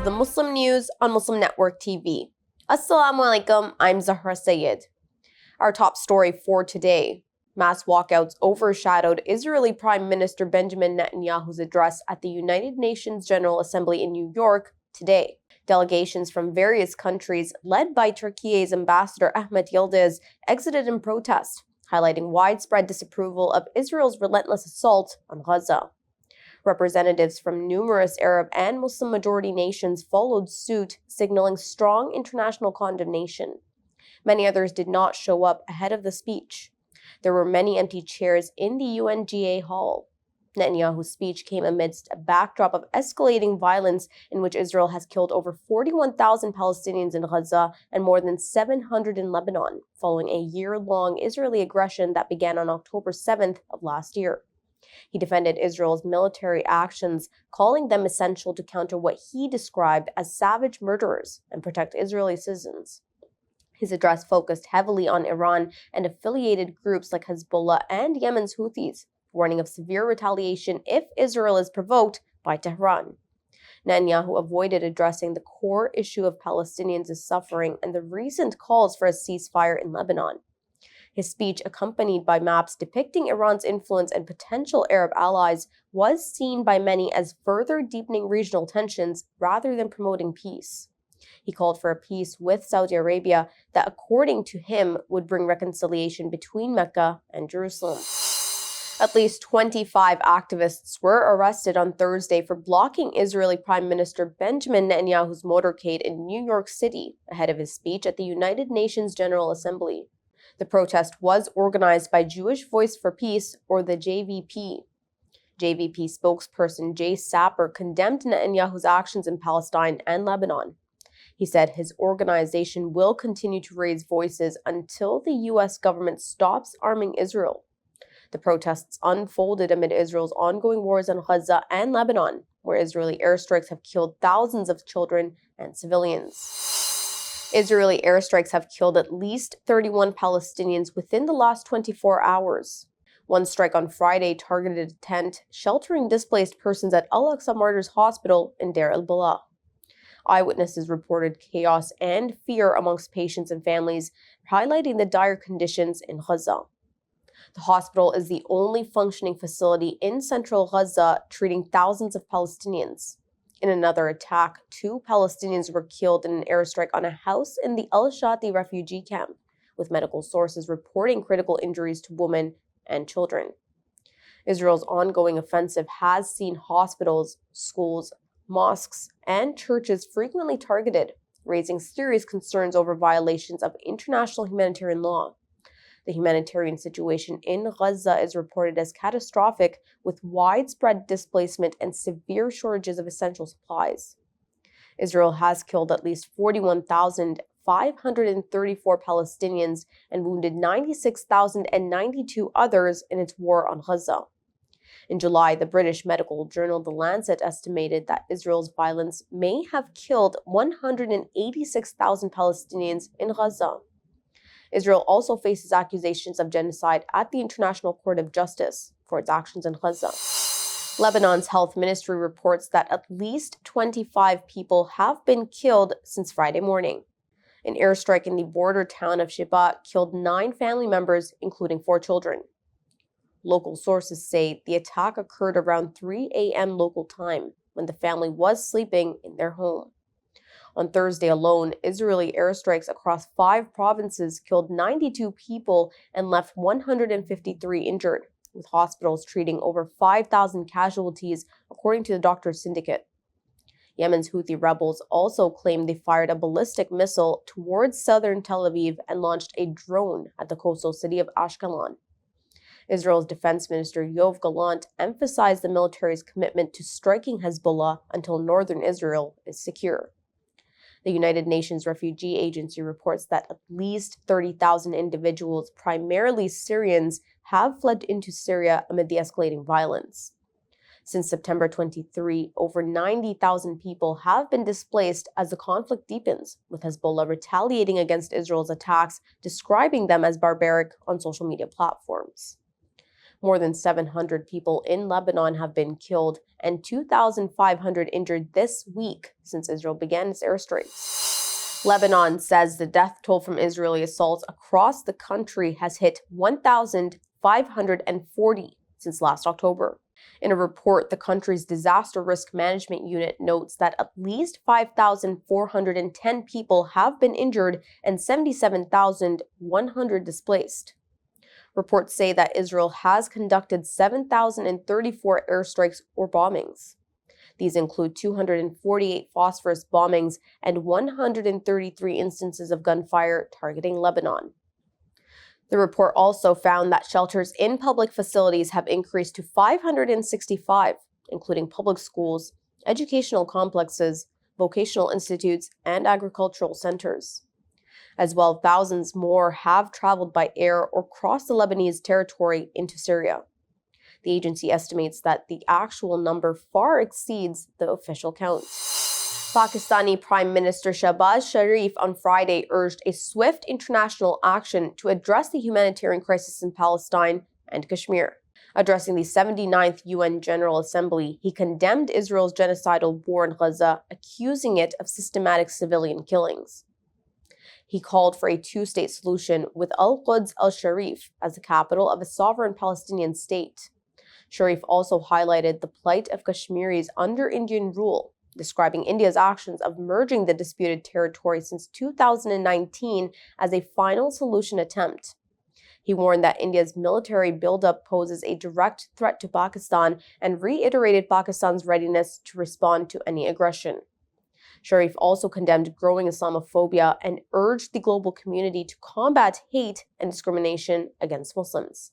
the Muslim News on Muslim Network TV. Assalamu alaikum, I'm Zahra Syed. Our top story for today. Mass walkouts overshadowed Israeli Prime Minister Benjamin Netanyahu's address at the United Nations General Assembly in New York today. Delegations from various countries, led by Turkey's Ambassador Ahmet Yildiz, exited in protest, highlighting widespread disapproval of Israel's relentless assault on Gaza. Representatives from numerous Arab and Muslim-majority nations followed suit, signaling strong international condemnation. Many others did not show up ahead of the speech. There were many empty chairs in the UNGA hall. Netanyahu's speech came amidst a backdrop of escalating violence in which Israel has killed over 41,000 Palestinians in Gaza and more than 700 in Lebanon, following a year-long Israeli aggression that began on October 7th of last year. He defended Israel's military actions, calling them essential to counter what he described as savage murderers and protect Israeli citizens. His address focused heavily on Iran and affiliated groups like Hezbollah and Yemen's Houthis, warning of severe retaliation if Israel is provoked by Tehran. Netanyahu avoided addressing the core issue of Palestinians' suffering and the recent calls for a ceasefire in Lebanon. His speech, accompanied by maps depicting Iran's influence and potential Arab allies, was seen by many as further deepening regional tensions rather than promoting peace. He called for a peace with Saudi Arabia that, according to him, would bring reconciliation between Mecca and Jerusalem. At least 25 activists were arrested on Thursday for blocking Israeli Prime Minister Benjamin Netanyahu's motorcade in New York City ahead of his speech at the United Nations General Assembly. The protest was organized by Jewish Voice for Peace, or the JVP. JVP spokesperson Jay Sapper condemned Netanyahu's actions in Palestine and Lebanon. He said his organization will continue to raise voices until the U.S. government stops arming Israel. The protests unfolded amid Israel's ongoing wars in Gaza and Lebanon, where Israeli airstrikes have killed thousands of children and civilians. Israeli airstrikes have killed at least 31 Palestinians within the last 24 hours. One strike on Friday targeted a tent sheltering displaced persons at Al-Aqsa Martyrs Hospital in Deir el-Balah. Eyewitnesses reported chaos and fear amongst patients and families, highlighting the dire conditions in Gaza. The hospital is the only functioning facility in central Gaza treating thousands of Palestinians. In another attack, 2 Palestinians were killed in an airstrike on a house in the Al-Shati refugee camp, with medical sources reporting critical injuries to women and children. Israel's ongoing offensive has seen hospitals, schools, mosques, and churches frequently targeted, raising serious concerns over violations of international humanitarian law. The humanitarian situation in Gaza is reported as catastrophic, with widespread displacement and severe shortages of essential supplies. Israel has killed at least 41,534 Palestinians and wounded 96,092 others in its war on Gaza. In July, the British medical journal The Lancet estimated that Israel's violence may have killed 186,000 Palestinians in Gaza. Israel also faces accusations of genocide at the International Court of Justice for its actions in Gaza. Lebanon's health ministry reports that at least 25 people have been killed since Friday morning. An airstrike in the border town of Sheba killed 9 family members, including 4 children. Local sources say the attack occurred around 3 a.m. local time, when the family was sleeping in their home. On Thursday alone, Israeli airstrikes across 5 provinces killed 92 people and left 153 injured, with hospitals treating over 5,000 casualties, according to the Doctors Syndicate. Yemen's Houthi rebels also claimed they fired a ballistic missile towards southern Tel Aviv and launched a drone at the coastal city of Ashkelon. Israel's Defense Minister Yoav Gallant emphasized the military's commitment to striking Hezbollah until northern Israel is secure. The United Nations Refugee Agency reports that at least 30,000 individuals, primarily Syrians, have fled into Syria amid the escalating violence. Since September 23, over 90,000 people have been displaced as the conflict deepens, with Hezbollah retaliating against Israel's attacks, describing them as barbaric on social media platforms. More than 700 people in Lebanon have been killed and 2,500 injured this week since Israel began its airstrikes. Lebanon says the death toll from Israeli assaults across the country has hit 1,540 since last October. In a report, the country's Disaster Risk Management Unit notes that at least 5,410 people have been injured and 77,100 displaced. Reports say that Israel has conducted 7,034 airstrikes or bombings. These include 248 phosphorus bombings and 133 instances of gunfire targeting Lebanon. The report also found that shelters in public facilities have increased to 565, including public schools, educational complexes, vocational institutes, and agricultural centers. As well, thousands more have traveled by air or crossed the Lebanese territory into Syria. The agency estimates that the actual number far exceeds the official count. Pakistani Prime Minister Shehbaz Sharif on Friday urged a swift international action to address the humanitarian crisis in Palestine and Kashmir. Addressing the 79th UN General Assembly, he condemned Israel's genocidal war in Gaza, accusing it of systematic civilian killings. He called for a two-state solution with Al-Quds al-Sharif as the capital of a sovereign Palestinian state. Sharif also highlighted the plight of Kashmiris under Indian rule, describing India's actions of merging the disputed territory since 2019 as a final solution attempt. He warned that India's military buildup poses a direct threat to Pakistan and reiterated Pakistan's readiness to respond to any aggression. Sharif also condemned growing Islamophobia and urged the global community to combat hate and discrimination against Muslims.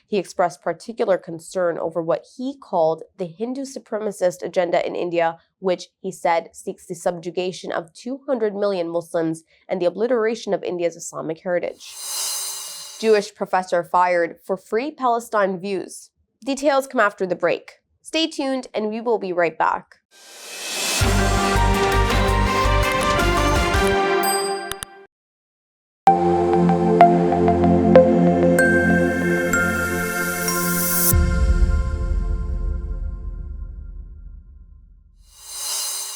He expressed particular concern over what he called the Hindu supremacist agenda in India, which, he said, seeks the subjugation of 200 million Muslims and the obliteration of India's Islamic heritage. Jewish professor fired for free Palestine views. Details come after the break. Stay tuned and we will be right back.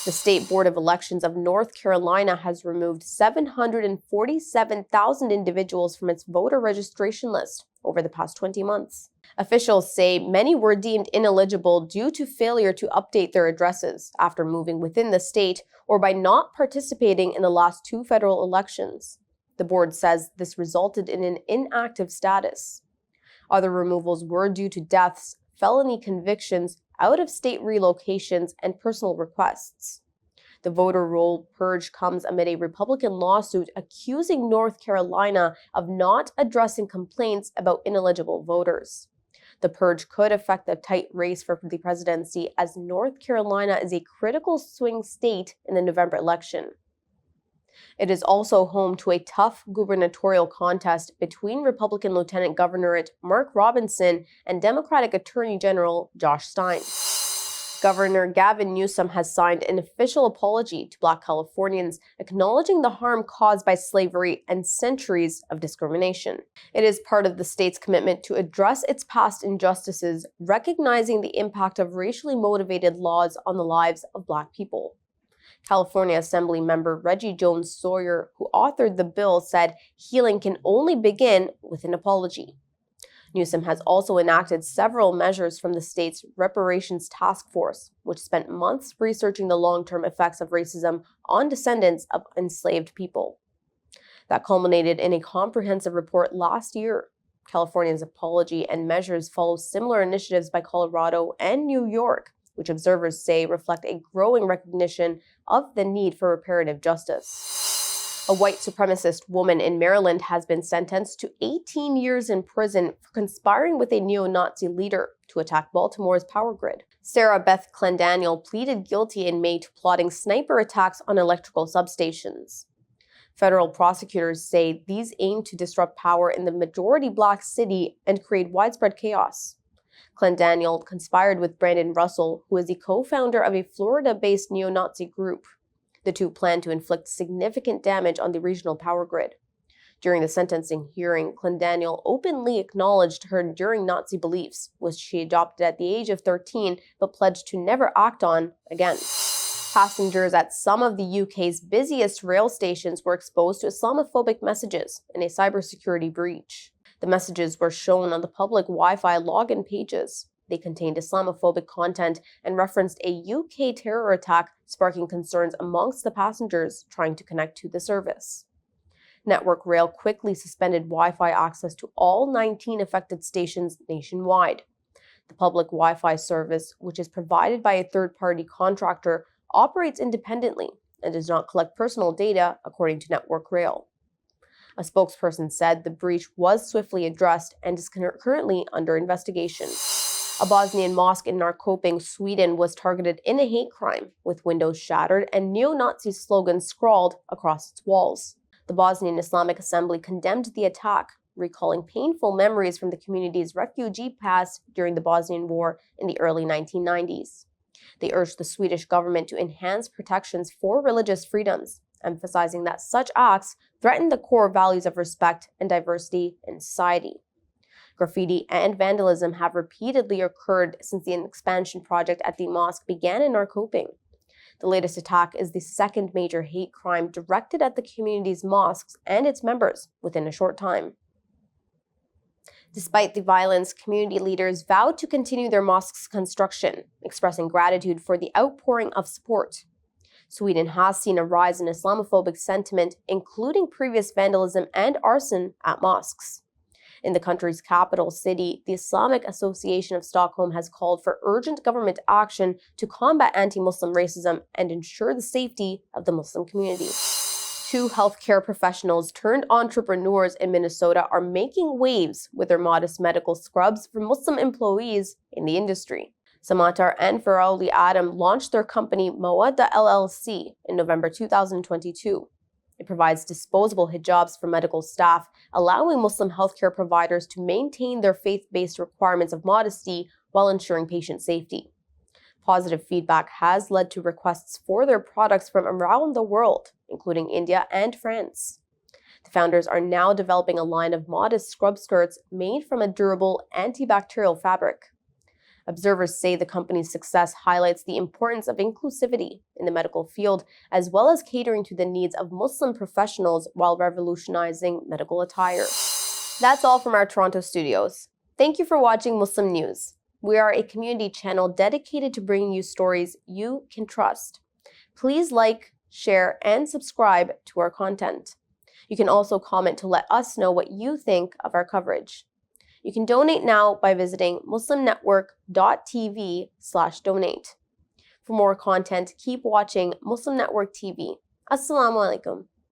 The State Board of Elections of North Carolina has removed 747,000 individuals from its voter registration list over the past 20 months. Officials say many were deemed ineligible due to failure to update their addresses after moving within the state or by not participating in the last two federal elections. The board says this resulted in an inactive status. Other removals were due to deaths, felony convictions, out-of-state relocations, and personal requests. The voter roll purge comes amid a Republican lawsuit accusing North Carolina of not addressing complaints about ineligible voters. The purge could affect a tight race for the presidency, as North Carolina is a critical swing state in the November election. It is also home to a tough gubernatorial contest between Republican Lieutenant Governor Mark Robinson and Democratic Attorney General Josh Stein. Governor Gavin Newsom has signed an official apology to Black Californians, acknowledging the harm caused by slavery and centuries of discrimination. It is part of the state's commitment to address its past injustices, recognizing the impact of racially motivated laws on the lives of Black people. California Assembly member Reggie Jones Sawyer, who authored the bill, said healing can only begin with an apology. Newsom has also enacted several measures from the state's reparations task force, which spent months researching the long-term effects of racism on descendants of enslaved people. That culminated in a comprehensive report last year. California's apology and measures follow similar initiatives by Colorado and New York, which observers say reflect a growing recognition of the need for reparative justice. A white supremacist woman in Maryland has been sentenced to 18 years in prison for conspiring with a neo-Nazi leader to attack Baltimore's power grid. Sarah Beth Clendaniel pleaded guilty in May to plotting sniper attacks on electrical substations. Federal prosecutors say these aim to disrupt power in the majority Black city and create widespread chaos. Clendaniel conspired with Brandon Russell, who is the co-founder of a Florida-based neo-Nazi group. The two plan to inflict significant damage on the regional power grid. During the sentencing hearing, Daniel openly acknowledged her enduring Nazi beliefs, which she adopted at the age of 13 but pledged to never act on again. Passengers at some of the UK's busiest rail stations were exposed to Islamophobic messages in a cybersecurity breach. The messages were shown on the public Wi-Fi login pages. They contained Islamophobic content and referenced a UK terror attack, sparking concerns amongst the passengers trying to connect to the service. Network Rail quickly suspended Wi-Fi access to all 19 affected stations nationwide. The public Wi-Fi service, which is provided by a third-party contractor, operates independently and does not collect personal data, according to Network Rail. A spokesperson said the breach was swiftly addressed and is currently under investigation. A Bosnian mosque in Norrköping, Sweden, was targeted in a hate crime, with windows shattered and neo-Nazi slogans scrawled across its walls. The Bosnian Islamic Assembly condemned the attack, recalling painful memories from the community's refugee past during the Bosnian War in the early 1990s. They urged the Swedish government to enhance protections for religious freedoms, emphasizing that such acts threaten the core values of respect and diversity in society. Graffiti and vandalism have repeatedly occurred since the expansion project at the mosque began in Norrköping. The latest attack is the second major hate crime directed at the community's mosques and its members within a short time. Despite the violence, community leaders vowed to continue their mosque's construction, expressing gratitude for the outpouring of support. Sweden has seen a rise in Islamophobic sentiment, including previous vandalism and arson at mosques. In the country's capital city, the Islamic Association of Stockholm has called for urgent government action to combat anti-Muslim racism and ensure the safety of the Muslim community. Two healthcare professionals turned entrepreneurs in Minnesota are making waves with their modest medical scrubs for Muslim employees in the industry. Samatar and Faraoli Adam launched their company Mawadda LLC in November 2022. It provides disposable hijabs for medical staff, allowing Muslim healthcare providers to maintain their faith-based requirements of modesty while ensuring patient safety. Positive feedback has led to requests for their products from around the world, including India and France. The founders are now developing a line of modest scrub skirts made from a durable antibacterial fabric. Observers say the company's success highlights the importance of inclusivity in the medical field, as well as catering to the needs of Muslim professionals while revolutionizing medical attire. That's all from our Toronto studios. Thank you for watching Muslim News. We are a community channel dedicated to bringing you stories you can trust. Please like, share, and subscribe to our content. You can also comment to let us know what you think of our coverage. You can donate now by visiting muslimnetwork.tv/donate. For more content, keep watching Muslim Network TV. Assalamu alaikum.